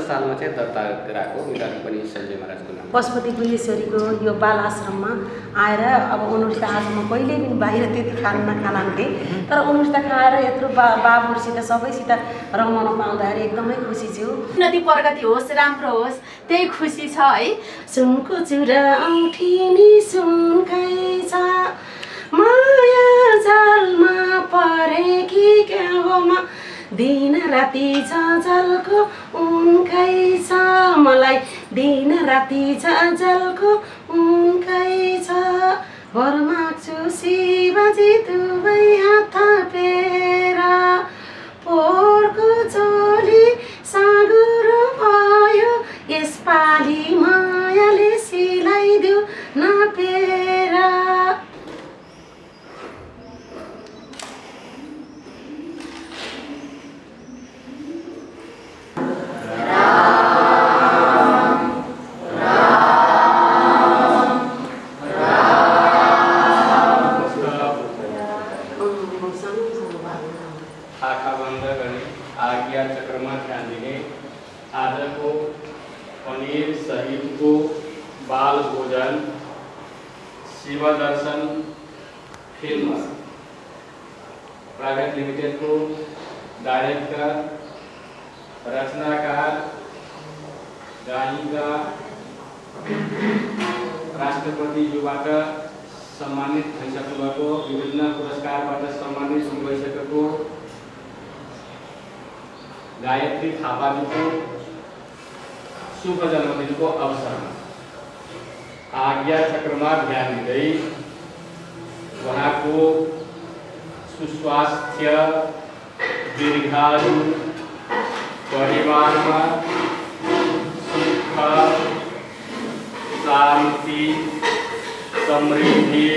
सालमा चाहिँ दर्ता गराएको मिताली पनि सञ्जय महाराजको नाम पशुपति गुहेश्वरीको यो बाल आश्रममा आएर अब उनीहरू त आज म कहिले पनि बाहिर त्यति खान्थे तर उनीहरू त खाएर यत्रो बाबुहरूसित सबैसित रमाउन पाउँदाखेरि एकदमै खुसी छु। उन्नति प्रगति होस् राम्रो होस् त्यही खुसी छ है। सुनको चुरा औठिनी सुनकै छ माया जालमा परेकी क्याउमा दिन राति झलको उनकै छ मलाई दिन राति झलको उनकै छ वर माग्छु शिवजी दुवै हात थापेर पोहोरको चोली साँगुरो भयो यसपालि मायाले सिलाइदेऊ नापेर। बाल भोजन शिव दर्शन फिल्म प्राइवेट लिमिटेड को डायरेक्टर रचनाकार गायिका राष्ट्रपतिज्यूबाट सम्मानित भइसक्नुभएको विभिन्न पुरस्कारबाट सम्मानित हुनुभइसकेको गायत्री थापाजीको शुभ जन्मदिनको अवसरमा आज्ञा चक्रमा ध्यान दिँदै उहाँको सुस्वास्थ्य दीर्घायु परिवारमा सुख शान्ति समृद्धि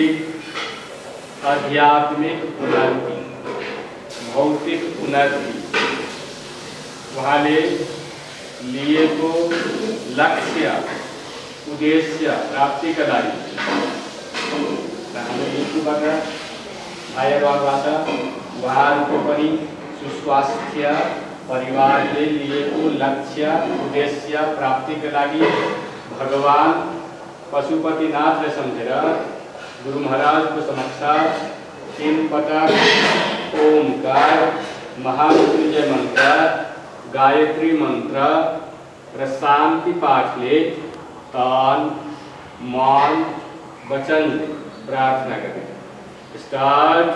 आध्यात्मिक उन्नति भौतिक उन्नति उहाँले लिएको लक्ष्य उद्देश्य प्राप्तिका लागि हाम्रो युट्युबबाट भाइहरूबाट उहाँहरूको पनि सुस्वास्थ्य परिवारले लिएको लक्ष्य उद्देश्य प्राप्तिका लागि भगवान पशुपतिनाथले सम्झेर गुरु महाराजको समक्ष 3 पटक ओमकार महामृत्युंजय मन्त्र गायत्री मन्त्र र शान्ति पाठले तन मन वचन प्रार्थना करें। स्टार्ट।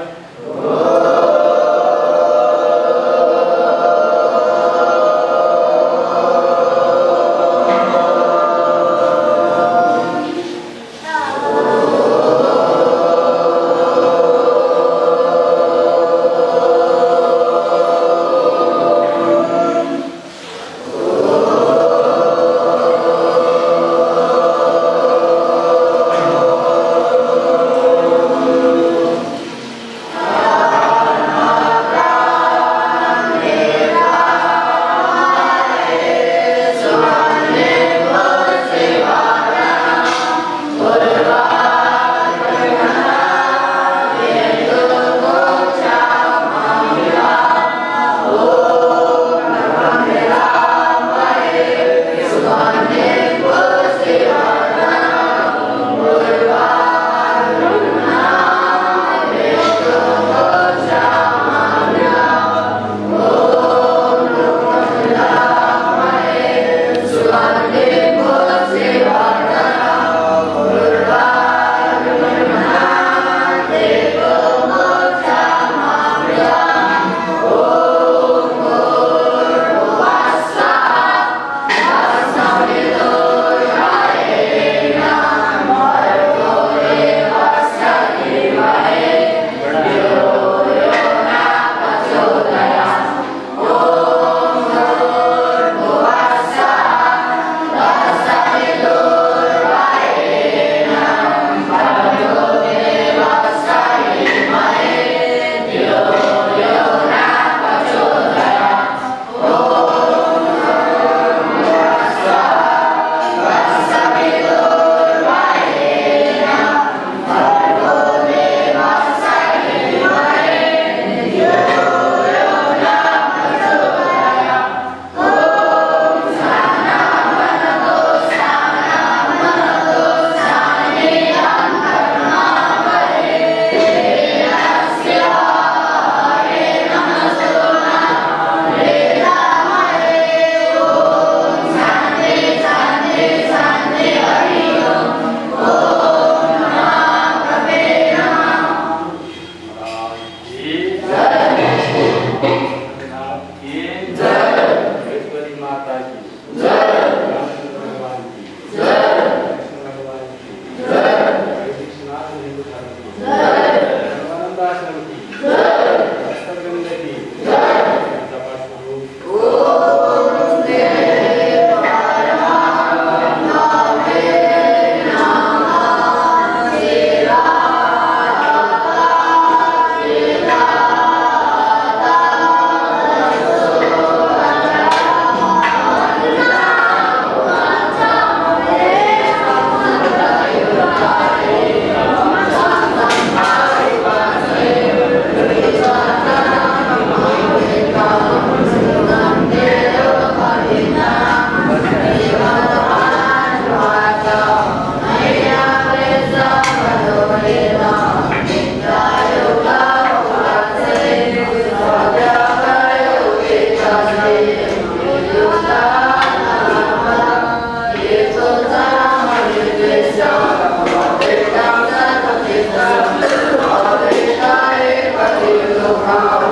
Amen.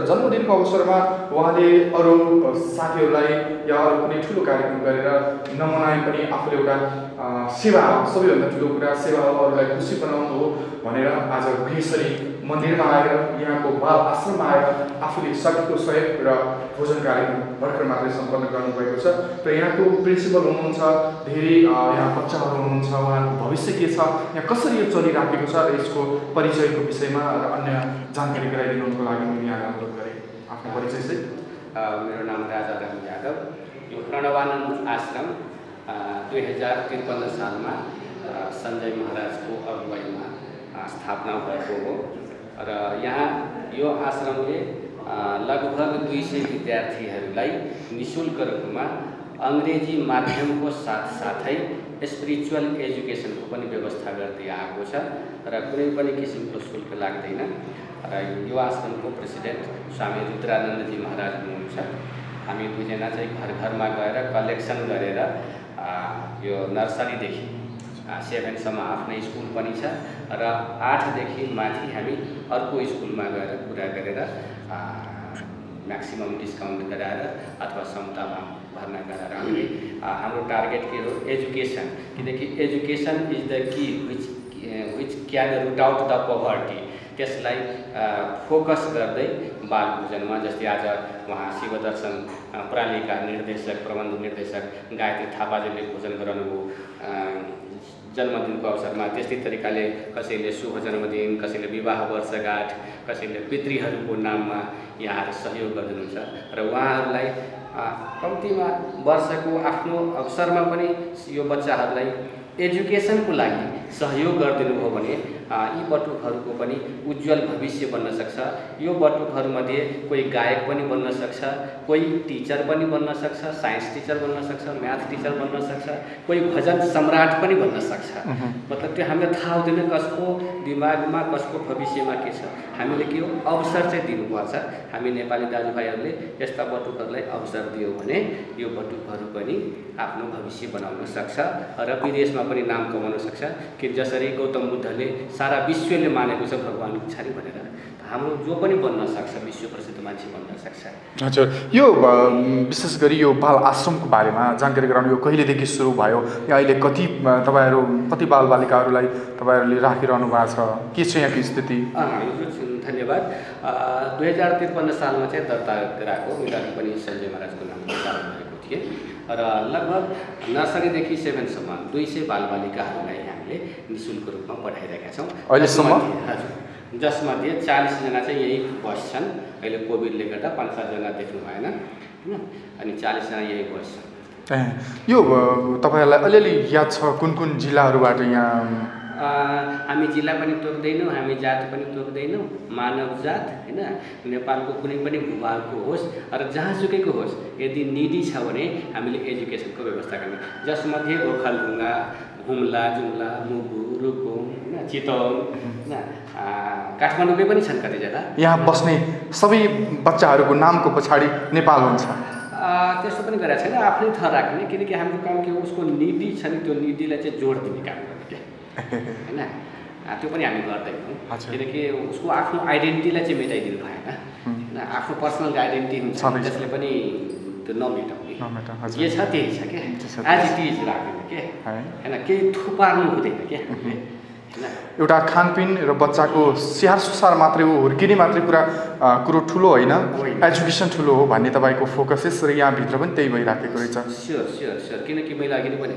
जन्मदिनको अवसरमा उहाँले अरू साथीहरूलाई या अरू कुनै ठुलो कार्यक्रम गरेर नमनाए पनि आफूले एउटा सेवा हो, सबैभन्दा ठुलो कुरा सेवा हो, अरूलाई खुसी बनाउनु हो भनेर आज गुहेश्वरी मन्दिरमा आएर यहाँको बाल आश्रममा आएर आफूले सकेको सहयोग र भोजन कार्यक्रम भर्खर मात्रै सम्पन्न गर्नुभएको छ। र यहाँको प्रिन्सिपल हुनुहुन्छ, धेरै यहाँ बच्चाहरू हुनुहुन्छ, उहाँको भविष्य के छ, यहाँ कसरी यो चलिराखेको छ र यसको परिचयको विषयमा र अन्य जानकारी गराइदिनुको लागि मैले यहाँ अनुरोध गरेँ। आफ्नो परिचय चाहिँ मेरो नाम राजा राम यादव। यो प्रणवानन्द आश्रम 2053 सालमा सञ्जय महाराजको अगुवाईमा स्थापना भएको हो र यहाँ यो आश्रमले लगभग 200 विद्यार्थीहरूलाई निःशुल्क रूपमा अङ्ग्रेजी माध्यमको साथसाथै स्पिरिचुअल एजुकेसनको पनि व्यवस्था गर्दै आएको छ र कुनै पनि किसिमको शुल्क लाग्दैन। र यो आश्रमको प्रेसिडेन्ट स्वामी रुद्रानन्दजी महाराज हुनुहुन्छ। हामी दुईजना चाहिँ घर घरमा गएर कलेक्सन गरेर यो नर्सरीदेखि 7सम्म आफ्नै स्कुल पनि छ र 8देखि माथि हामी अर्को स्कुलमा गएर कुरा गरेर म्याक्सिमम डिस्काउन्ट गराएर अथवा समतामा भर्ना गराएर हामीले हाम्रो टार्गेट के हो एजुकेसन, किनकि education is the key which can root out the poverty. त्यसलाई फोकस गर्दै बाल भोजनमा जस्तै आज उहाँ शिवदर्शन प्रालिका निर्देशक प्रबन्ध निर्देशक गायत्री थापाजीले भोजन गराउनुभयो जन्मदिनको अवसरमा। त्यस्तै तरिकाले कसैले शुभ जन्मदिन, कसैले विवाह वर्षगाँठ, कसैले पितृहरूको नाममा यहाँहरू सहयोग गरिदिनुहुन्छ र उहाँहरूलाई कम्तीमा वर्षको आफ्नो अवसरमा पनि यो बच्चाहरूलाई एजुकेसनको लागि सहयोग गरिदिनु भयो भने यी बटुकहरूको पनि उज्जवल भविष्य बन्न सक्छ। यो बटुकहरूमध्ये कोही गायक पनि बन्न सक्छ, कोही टिचर पनि बन्न सक्छ, साइन्स टिचर बन्न सक्छ, म्याथ टिचर बन्न सक्छ, कोही भजन सम्राट पनि बन्न सक्छ। मतलब त्यो हामीलाई थाहा हुँदैन कसको दिमागमा कसको भविष्यमा के छ। हामीले के हो अवसर चाहिँ दिनुपर्छ। हामी नेपाली दाजुभाइहरूले यस्ता बटुकहरूलाई अवसर दियो भने यो बटुकहरू पनि आफ्नो भविष्य बनाउन सक्छ र विदेशमा पनि नाम कमाउन सक्छ। कि जसरी गौतम बुद्धले सारा विश्वले मानेको छ भगवान पछाडि भनेर हाम्रो जो पनि बन्न सक्छ, विश्व प्रसिद्ध मान्छे बन्न सक्छ। हजुर, यो विशेष गरी यो बाल आश्रमको बारेमा जानकारी गराउनु यो कहिलेदेखि सुरु भयो? यहाँ अहिले कति बालबालिकाहरूलाई तपाईँहरूले राखिरहनु भएको छ? के छ यहाँको स्थिति? धन्यवाद। 2053 सालमा चाहिँ दर्ता गराएको मिलानी पनि सञ्जय महाराजको नाममा दर्ता गरेको थिएँ र लगभग नर्सरीदेखि 7सम्म 200 बालबालिकाहरूलाई हामीले निःशुल्क रूपमा पठाइरहेका छौँ अहिलेसम्म। हजुर, जसमध्ये 40 जना चाहिँ यही बस्छन्। अहिले कोभिडले गर्दा 5-7 जना देख्नु भएन होइन, अनि 40 जना यही बस्छन्। यो तपाईँहरूलाई अलिअलि याद छ कुन कुन जिल्लाहरूबाट यहाँ? हामी जिल्ला पनि तोक्दैनौँ, हामी जात पनि तोक्दैनौँ, मानव जात होइन, नेपालको कुनै पनि भूभागको होस् र जहाँसुकैको होस्, यदि निडी छ भने हामीले एजुकेसनको व्यवस्था गर्ने। जसमध्ये ओखलढुङ्गा, हुम्ला, जुम्ला, मुगु, रुकुम होइन, चितवन होइन, काठमाडौँकै पनि छन् कतिजना। यहाँ बस्ने सबै बच्चाहरूको नामको पछाडि नेपाल हुन्छ? त्यस्तो पनि गरेको छैन, आफ्नै थर राख्ने। किनकि हाम्रो काम के हो उसको निडी छ नि, त्यो निडीलाई चाहिँ जोड दिने काम गर्ने क्या होइन, त्यो पनि हामी गर्दैनौँ। किनकि उसको आफ्नो आइडेन्टिटीलाई चाहिँ मेटाइदिनु भएन होइन, आफ्नो पर्सनल आइडेन्टिटी हुन्छ त्यसले पनि त्यो नमेटाउने जे छ त्यही छ क्या, एज इट इज राख्दैन के होइन, केही थुपार्नु हुँदैन क्या। एउटा खानपिन र बच्चाको स्याहार सुसार मात्रै हो, हुर्किने मात्रै कुरो ठुलो होइन, एजुकेसन ठुलो हो भन्ने तपाईँको फोकसेस र यहाँभित्र पनि त्यही भइराखेको रहेछ। स्योर किनकि मैले अघि नै भने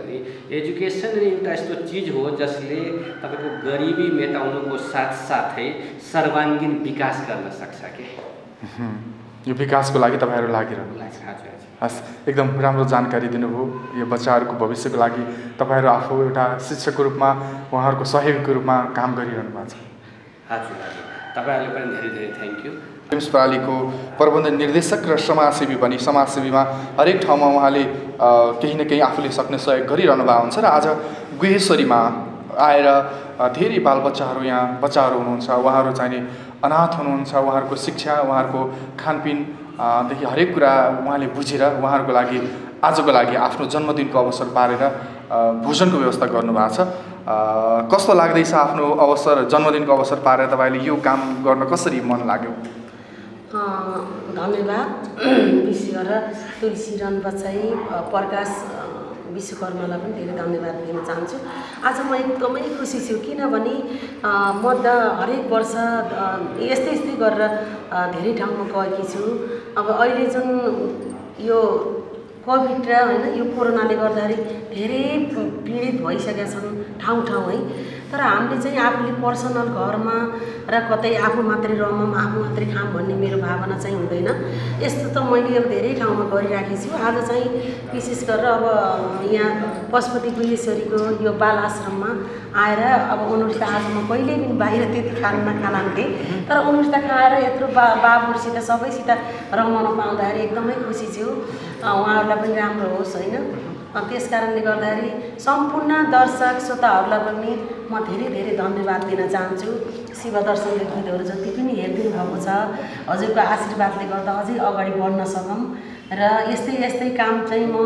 एजुकेसन एउटा यस्तो चिज हो जसले तपाईँको गरिबी मेटाउनुको साथसाथै सर्वाङ्गीण विकास गर्न सक्छ के। यो विकासको लागि तपाईँहरू लागिरहनु भएको छ। हस्, एकदम राम्रो जानकारी दिनुभयो। यो बच्चाहरूको भविष्यको लागि तपाईँहरू आफू एउटा शिक्षकको रूपमा उहाँहरूको सहयोगको रूपमा काम गरिरहनु भएको छ। हजुर, तपाईँहरूले पनि धेरै धेरै थ्याङ्क यू। फिल्म्स प्रालीको प्रबन्ध निर्देशक र समाजसेवी पनि, समाजसेवीमा हरेक ठाउँमा उहाँले केही न केही आफूले सक्ने सहयोग गरिरहनु भएको हुन्छ र आज गुहेश्वरीमा आएर धेरै बालबच्चाहरू यहाँ बच्चाहरू हुनुहुन्छ, उहाँहरू चाहिँ अनाथ हुनुहुन्छ, उहाँहरूको शिक्षा, उहाँहरूको खानपिनदेखि हरेक कुरा उहाँले बुझेर उहाँहरूको लागि आजको लागि आफ्नो जन्मदिनको अवसर पारेर भोजनको व्यवस्था गर्नुभएको छ। कस्तो लाग्दैछ आफ्नो जन्मदिनको अवसर पारेर तपाईँले यो काम गर्न कसरी मन लाग्यो? धन्यवाद। विशेष गरेर तुलसीरन बच्चाई प्रकाश विश्वकर्मालाई पनि धेरै धन्यवाद दिन चाहन्छु। आज म एकदमै खुसी छु किनभने म त हरेक वर्ष यस्तै गरेर धेरै ठाउँमा गएकी छु। अब अहिले जुन यो कोभिड र हैन यो कोरोनाले गर्दाखेरि धेरै पीडित भइसकेका छन् ठाउँ है। तर हामीले चाहिँ आफूले पर्सनल घरमा र कतै आफू मात्रै रमौँ आफू मात्रै खाम भन्ने मेरो भावना चाहिँ हुँदैन। यस्तो त मैले अब धेरै ठाउँमा गरिराखेको छु। आज चाहिँ विशेष गरेर अब यहाँ पशुपति गुहेश्वरीको यो बाल आश्रममा आएर अब उनीहरूसित आज म कहिले पनि बाहिर त्यति खान्थेँ तर उनीहरूसित खाएर यत्रो बाबुहरूसित सबैसित रमाउन पाउँदाखेरि एकदमै खुसी छु। उहाँहरूलाई पनि राम्रो होस् होइन। त्यस कारणले गर्दाखेरि सम्पूर्ण दर्शक श्रोताहरूलाई पनि म धेरै धन्यवाद दिन चाहन्छु। शिव दर्शनको गीतहरू जति पनि हेरिदिनु भएको छ हजुरको आशीर्वादले गर्दा अझै अगाडि बढ्न सकौँ र यस्तै काम चाहिँ म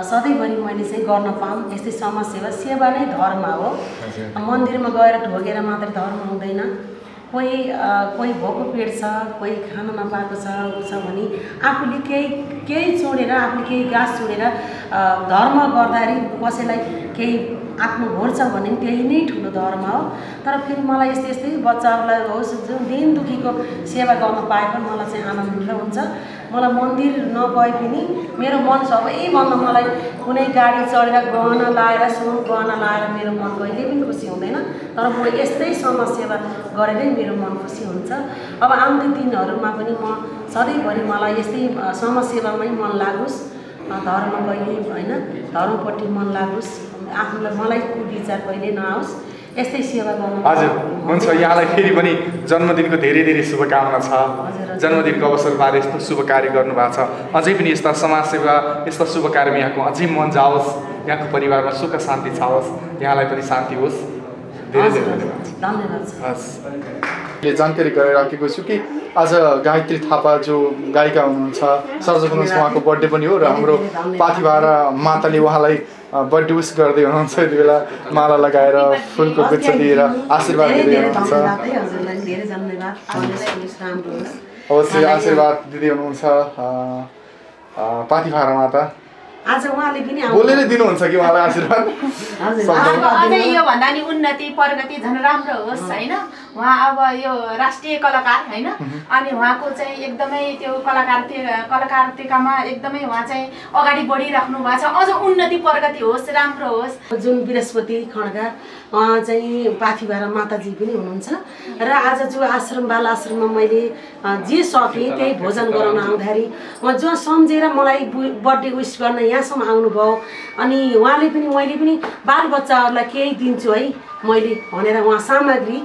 सधैँभरि मैले चाहिँ गर्न पाऊँ। यस्तै समाजसेवा सेवा नै धर्म हो। मन्दिरमा गएर ढोगेर मात्रै धर्म हुँदैन। कोही भोको पेट छ कोही खान नपाएको छ भने आफूले केही छोडेर आफूले केही गाँस छोडेर धर्म गर्दाखेरि कसैलाई केही आफ्नो घोर छ भने त्यही नै ठुलो धर्म हो। तर फेरि मलाई यस्तै बच्चाहरूलाई होस् जुन दिन दुखीको सेवा गर्न पाए पनि मलाई चाहिँ आनन्द हुन्छ। मलाई मन्दिर नगए पनि मेरो मन सबैभन्दा मलाई कुनै गाडी चढेर गहना लाएर सुन गहना लाएर मेरो मन कहिले पनि खुसी हुँदैन। तर म यस्तै समाजसेवा गरेरै मेरो मन खुसी हुन्छ। अब आउने दिनहरूमा पनि म सधैँभरि मलाई यस्तै समाजसेवामै मन लागोस्। धर्म कहिले होइन धर्मपट्टि मन लागोस्। आफूलाई मलाई विचार कहिले नआओस्। यस्तै सेवा गर्नु। हजुर हुन्छ। यहाँलाई फेरि पनि जन्मदिनको धेरै शुभकामना छ। जन्मदिनको अवसरमा यस्तो शुभ कार्य गर्नुभएको छ। अझै पनि यस्ता समाजसेवा यस्ता शुभ कार्यमा यहाँको अझै मन जाओस्। यहाँको परिवारमा सुख शान्ति छाओस्। यहाँलाई पनि शान्ति होस्। धेरै धन्यवाद। हस्। जानकारी गराइराखेको छु कि आज गायत्री थापा जो गायिका हुनुहुन्छ सर्जक हुनुहुन्छ उहाँको बर्थडे पनि हो र हाम्रो पाथिभारा माताले उहाँलाई बर्थडे विस गर्दै हुनुहुन्छ। यति बेला माला लगाएर फुलको गुच्छ दिएर आशीर्वाद दिँदै हुनुहुन्छ। अवश्य आशीर्वाद दिँदै हुनुहुन्छ पाथिभारा माता। आज उहाँले पनि बोलेर दिनुहुन्छ कि उहाँलाई आशीर्वाद। अझै यो भन्दा नि उन्नति प्रगति झन् राम्रो होस् होइन। उहाँ अब यो राष्ट्रिय कलाकार होइन अनि उहाँको चाहिँ एकदमै त्यो कलाकारितामा एकदमै उहाँ चाहिँ अगाडि बढिराख्नु भएको छ। अझ उन्नति प्रगति होस् राम्रो होस्। जुन बृहस्पति खड्का उहाँ चाहिँ पाथिभारा माताजी पनि हुनुहुन्छ र आज जो आश्रम बाल आश्रममा मैले जे सकेँ त्यही भोजन गराउन आउँदाखेरि उहाँ जो सम्झेर मलाई बर्थडे विस गर्न यहाँसम्म आउनुभयो। अनि उहाँले पनि मैले पनि बालबच्चाहरूलाई केही दिन्छु है मैले भनेर उहाँ सामग्री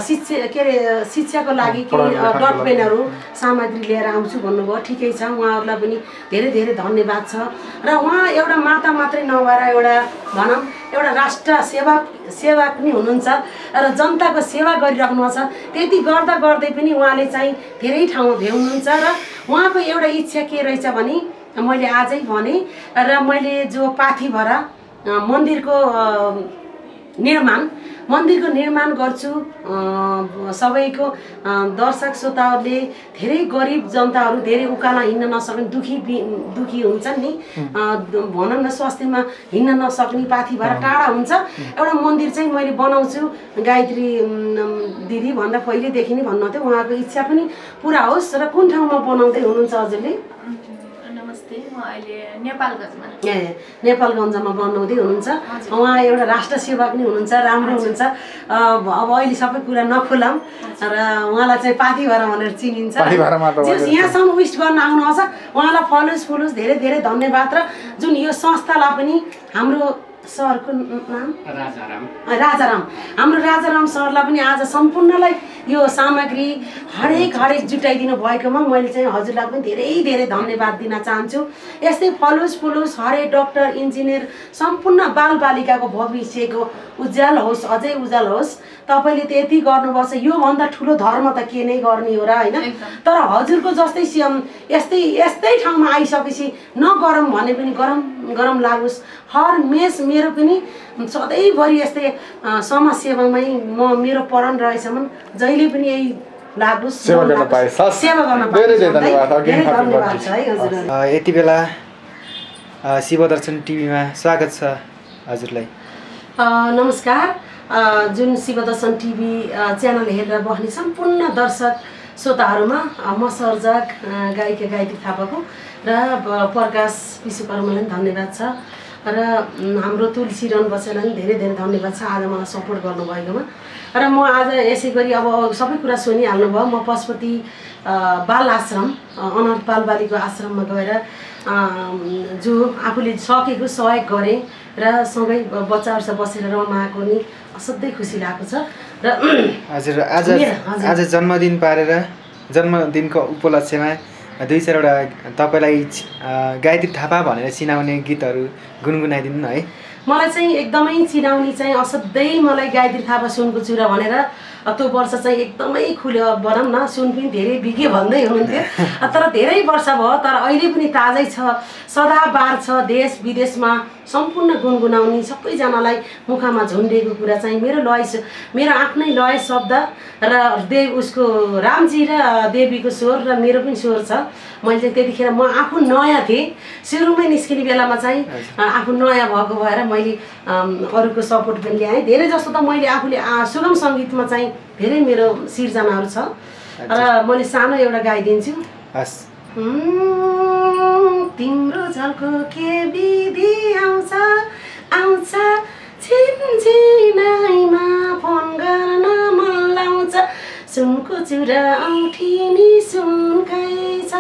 शिक्षाको लागि केही डटपेनहरू सामग्री लिएर आउँछु भन्नुभयो। ठिकै छ। उहाँहरूलाई पनि धेरै धन्यवाद छ। र उहाँ एउटा माता मात्रै नभएर एउटा भनौँ एउटा राष्ट्र सेवक पनि हुनुहुन्छ र जनताको सेवा गरिराख्नु छ। त्यति गर्दै पनि उहाँले चाहिँ धेरै ठाउँमा भ्याउनुहुन्छ र उहाँको एउटा इच्छा के रहेछ भने मैले आजै भने र मैले जो पाथिभारा मन्दिरको निर्माण गर्छु। सबैको दर्शक श्रोताहरूले धेरै गरिब जनताहरू धेरै उकाला हिँड्न नसक्ने दुखी हुन्छन् नि भनौँ न स्वास्थ्यमा हिँड्न नसक्ने पाथिभारा टाढा हुन्छ। एउटा मन्दिर चाहिँ मैले बनाउँछु गायत्री दिदी भन्दा पहिलेदेखि नै भन्नुहुन्थ्यो। उहाँको इच्छा पनि पुरा होस्। र कुन ठाउँमा बनाउँदै हुनुहुन्छ हजुरले? म अहिले नेपालगञ्जमा बनाउँदै हुनुहुन्छ। उहाँ एउटा राष्ट्र सेवक नै हुनुहुन्छ। राम्रो हुनुहुन्छ। अब अहिले सबै कुरा नखोलाम र उहाँलाई चाहिँ पाथिभारा भनेर चिनिन्छ। यहाँसम्म विश गर्न आउनुहुन्छ उहाँलाई फलोस् धेरै धन्यवाद। र जुन यो संस्थालाई पनि हाम्रो सरको नाम राजाराम हाम्रो राजाराम सरलाई पनि आज सम्पूर्णलाई यो सामग्री हरेक जुटाइदिनु भएकोमा मैले चाहिँ हजुरलाई पनि धेरै धन्यवाद दिन चाहन्छु। यस्तै फलोस् हरेक डक्टर इन्जिनियर सम्पूर्ण बालबालिकाको भविष्यको उज्यालो होस् अझै उज्यालो होस्। तपाईँले त्यति गर्नुभएको छ। योभन्दा ठुलो धर्म त के नै गर्ने हो र होइन। तर हजुरको जस्तै यस्तै ठाउँमा आइसकेपछि नगरौँ भने पनि गरम लागोस्। हर मेरो पनि सधैँभरि यस्तै समाजसेवामै मेरो परण रहेसम्म जहिले पनि यही लागोस्, सेवा गर्न पाएँ। सेवा गर्न पाएँ। धेरै धन्यवाद। धेरै धन्यवाद छ है हजुर। यति बेला शिवदर्शन टिभीमा स्वागत छ हजुरलाई। नमस्कार। जुन शिवदर्शन टिभी च्यानल हेरेर बस्ने सम्पूर्ण दर्शक श्रोताहरूमा म सर्जक गायिका गायत्री थापाको र प्रकाश विश्वकर्मालाई धन्यवाद छ र हाम्रो तुलसी रन बसेलाई धेरै धेरै धन्यवाद छ आज मलाई सपोर्ट गर्नुभएकोमा। र म आज यसै गरी अब सबै कुरा सुनिहाल्नुभयो। म पशुपति बाल आश्रम अनाथ बालबालिका आश्रममा गएर जो आफूले सकेको सहयोग गरेँ र सँगै बच्चाहरूसँग बसेर रमाएको नि असाध्यै खुसी लागेको छ। र हजुर आज जन्मदिन पारेर जन्मदिनको उपलक्ष्यमा 2-4वटा तपाईँलाई गायत्री थापा भनेर चिनाउने गीतहरू गुनगुनाइदिनु न है। मलाई चाहिँ एकदमै चिनाउने चाहिँ असाध्यै मलाई गायत्री थापा सुनको चुरा भनेर त्यो वर्ष चाहिँ एकदमै खुल्यो भनौँ न। सुन पनि धेरै बिग्यो भन्दै हुनुहुन्थ्यो तर धेरै वर्ष भयो तर अहिले पनि ताजै छ, सदाबार छ। देश विदेशमा सम्पूर्ण गुनगुनाउने सबैजनालाई मुखमा झुन्डेको कुरा चाहिँ मेरो आफ्नै लय शब्द र उसको रामजी र देवीको स्वर र मेरो पनि स्वर छ। मैले त्यतिखेर म आफू नयाँ थिएँ, सुरुमै निस्किने बेलामा चाहिँ आफू नयाँ भएको भएर मैले अरूको सपोर्ट पनि ल्याएँ। धेरै जस्तो त मैले आफूले सुगम सङ्गीतमा चाहिँ धेरै मेरो सिर्जनाहरू छ र मैले सानो एउटा गाइदिन्छु। तिम्रो झल्को के विधि आउँछ आउँछ छिनछिनाइमा फोन गर्न मन लाउँछ सुनको चुरा औठी नि सुनकै छ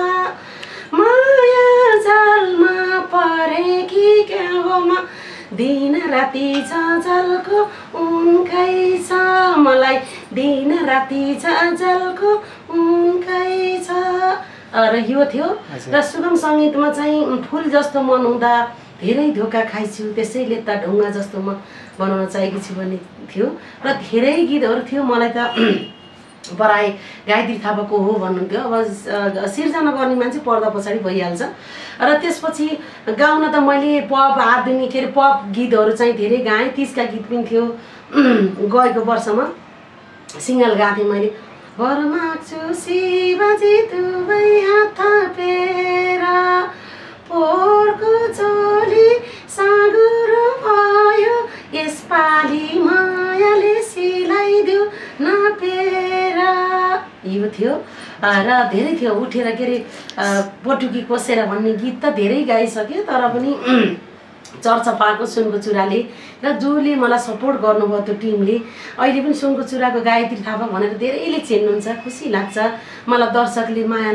माया जालमा परे कि क्या हो म दिन राति झल्को उनकै छ मलाई दिन राति झल्को उनकै छ। र यो थियो र सुगम सङ्गीतमा चाहिँ फुल जस्तो मन हुँदा धेरै धोका खाइछु त्यसैले त ढुङ्गा जस्तो म बनाउन चाहेकी छु भन्ने थियो र धेरै गीतहरू थियो। मलाई त बराए गायत्री थापाको हो भन्नुहुन्थ्यो। अब सिर्जना गर्ने मान्छे पर्दा पछाडि भइहाल्छ। र त्यसपछि गाउन त मैले पप आधुनिक के अरे पप गीतहरू चाहिँ धेरै गाएँ। 30का गीत पनि थियो। गएको वर्षमा सिङ्गल गाएको थिएँ मैले। वर माग्छु शिवजी दुवै हात थापेर पोहोरको चोली साँगुरो भयो यसपालि मायाले सिलाइदेऊ नापेर। यो थियो र धेरै थियो। उठेर के अरे पटुकी कोसेर भन्ने गीत त धेरै गाइसक्यो तर पनि चर्चा पाएको सुनको चुराले र जसले मलाई सपोर्ट गर्नुभयो त्यो टिमले अहिले पनि सुनको चुराको गायत्री थापा भनेर धेरैले चिन्नुहुन्छ। खुसी लाग्छ मलाई। दर्शकले माया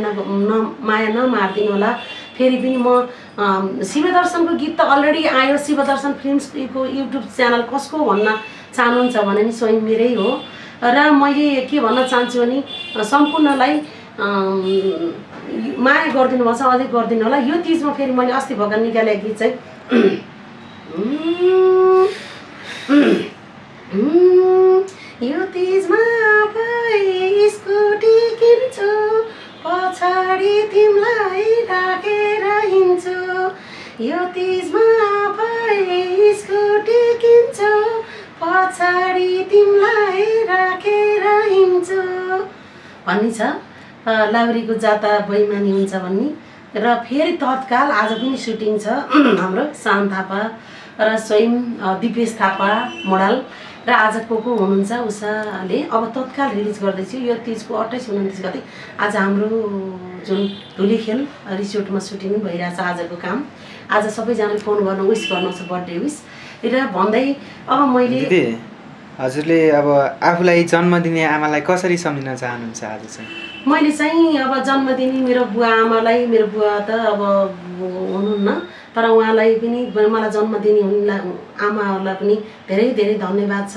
नमारिदिनु होला। फेरि पनि म शिवदर्शनको गीत त अलरेडी आयो। शिवदर्शन फिल्मको युट्युब च्यानल कसको भन्न चाहनुहुन्छ भने नि स्वयं मेरै हो। र मैले के भन्न चाहन्छु भने सम्पूर्णलाई माया गरिदिनु भएको छ अझै गरिदिनु होला। यो तिजमा फेरि मैले अस्ति भर्खर निकालेको गीत चाहिँ यो तिजमा स्कुटी किन्छु पछाडि तिमीलाई राखेर हिँड्छु यो तिजमा स्कुटी किन्छु पछाडि तिमीलाई राखेर हिँड्छु भन्ने छ। लाउरीको जाता बैमानी हुन्छ भन्ने। र फेरि तत्काल आज पनि सुटिङ छ हाम्रो शान थापा र स्वयं दिपेश थापा मोडल र आज को हुनुहुन्छ उषाले अब तत्काल रिलिज गर्दैछु। यो तिजको 28-29 गते आज हाम्रो जुन धुलीखेल रिसोर्टमा सुटिङ भइरहेछ। आजको काम आज सबैजनाले फोन गर्न विस गर्नुहुन्छ बर्थडे विस र भन्दै अब मैले हजुरले अब आफूलाई जन्म दिने आमालाई कसरी सम्झिन चाहनुहुन्छ आज चाहिँ? मैले चाहिँ अब जन्म दिने मेरो बुवा आमालाई, मेरो बुवा त अब हुनुहुन्न तर उहाँलाई पनि मलाई जन्म दिने आमाहरूलाई पनि धेरै धेरै धन्यवाद छ।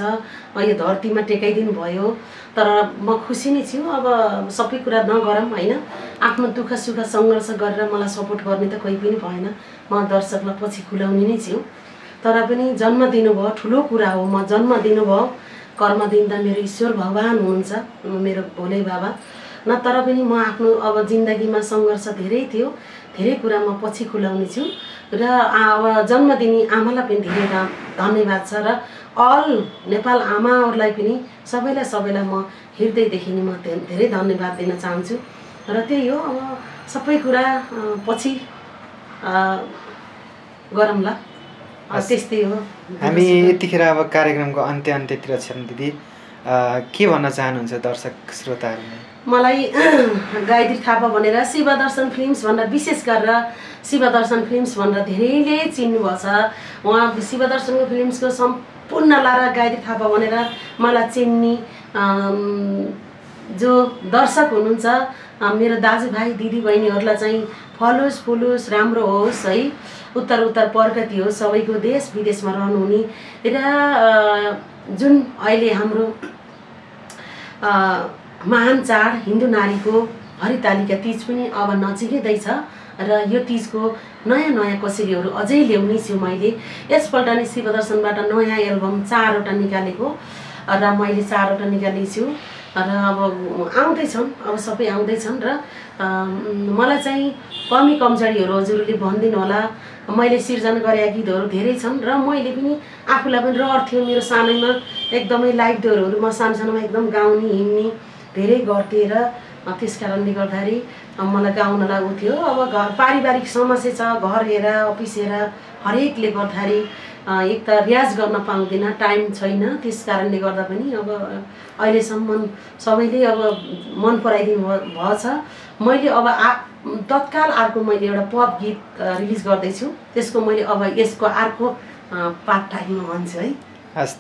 यो धरतीमा टेकाइदिनु भयो तर म खुसी नै छु। अब सबै कुरा नगरौँ हैन, आफ्नो दुःख सुख सङ्घर्ष गरेर मलाई सपोर्ट गर्ने त कोही पनि भएन। म दर्शकलाई पछि खुलाउने नै छु तर पनि जन्म दिनुभयो ठुलो कुरा हो। म जन्म दिनुभयो कर्म दिँदा मेरो ईश्वर भगवान हुनुहुन्छ मेरो भोले बाबा तर पनि म आफ्नो अब जिन्दगीमा सङ्घर्ष धेरै थियो, धेरै कुरा म पछि खुलाउने छु र अब जन्मदिनी आमालाई पनि धेरै धन्यवाद छ र अल नेपाल आमाहरूलाई पनि सबैलाई म हृदयदेखि नै म धेरै धन्यवाद दिन चाहन्छु र त्यही हो। अब सबै कुरा पछि गरौँला, त्यस्तै हो। हामी यतिखेर अब कार्यक्रमको अन्त्यतिर छौँ दिदी, के भन्न चाहनुहुन्छ दर्शक श्रोताहरूले? मलाई गायत्री थापा भनेर शिवदर्शन फिल्म्स भनेर, विशेष गरेर शिवदर्शन फिल्म्स भनेर धेरैले चिन्नुभएको छ। उहाँ शिवदर्शनको फिल्म्सको सम्पूर्णलाई र गायत्री थापा भनेर मलाई चिन्ने जो दर्शक हुनुहुन्छ, मेरो दाजुभाइ दिदीबहिनीहरूलाई चाहिँ फलोस् फुलोस् राम्रो होस् है, उत्तर प्रगति होस्, सबैको देश विदेशमा रहनुहुने र जुन अहिले हाम्रो महान चाड हिन्दू नारीको हरितालिका तीज पनि अब नजिकै छ र यो तीजको नयाँ कसरीहरू अझै ल्याउने छु मैले। यसपल्ट नै शिवदर्शनबाट नयाँ एल्बम 4वटा निकालेको र मैले 4वटा निकालेको छु र अब आउँदैछन्, अब सबै आउँदैछन् र मलाई चाहिँ कमी कमजोरीहरू हजुरले भनिदिनु होला। मैले सिर्जना गरेका गीतहरू धेरै छन् र मैले पनि आफूलाई पनि रहर थियो, मेरो सानैमा एकदमै लाइभ डोरहरू म सानोमा एकदम गाउने हिँड्ने धेरै गर्थेँ र त्यस कारणले गर्दाखेरि मलाई गाउनलाई उ थियो। अब घर पारिवारिक समस्या छ, घर हेर अफिस हेर हरेकले गर्दाखेरि एक त रियाज गर्न पाउँदिनँ, टाइम छैन, त्यस कारणले गर्दा पनि अब अहिलेसम्म सबैले अब मन पराइदिनु भएछ। मैले अब तत्काल अर्को मैले एउटा पप गीत रिलिज गर्दैछु, त्यसको मैले अब यसको अर्को पार्ट टाइममा भन्छु है। हस्।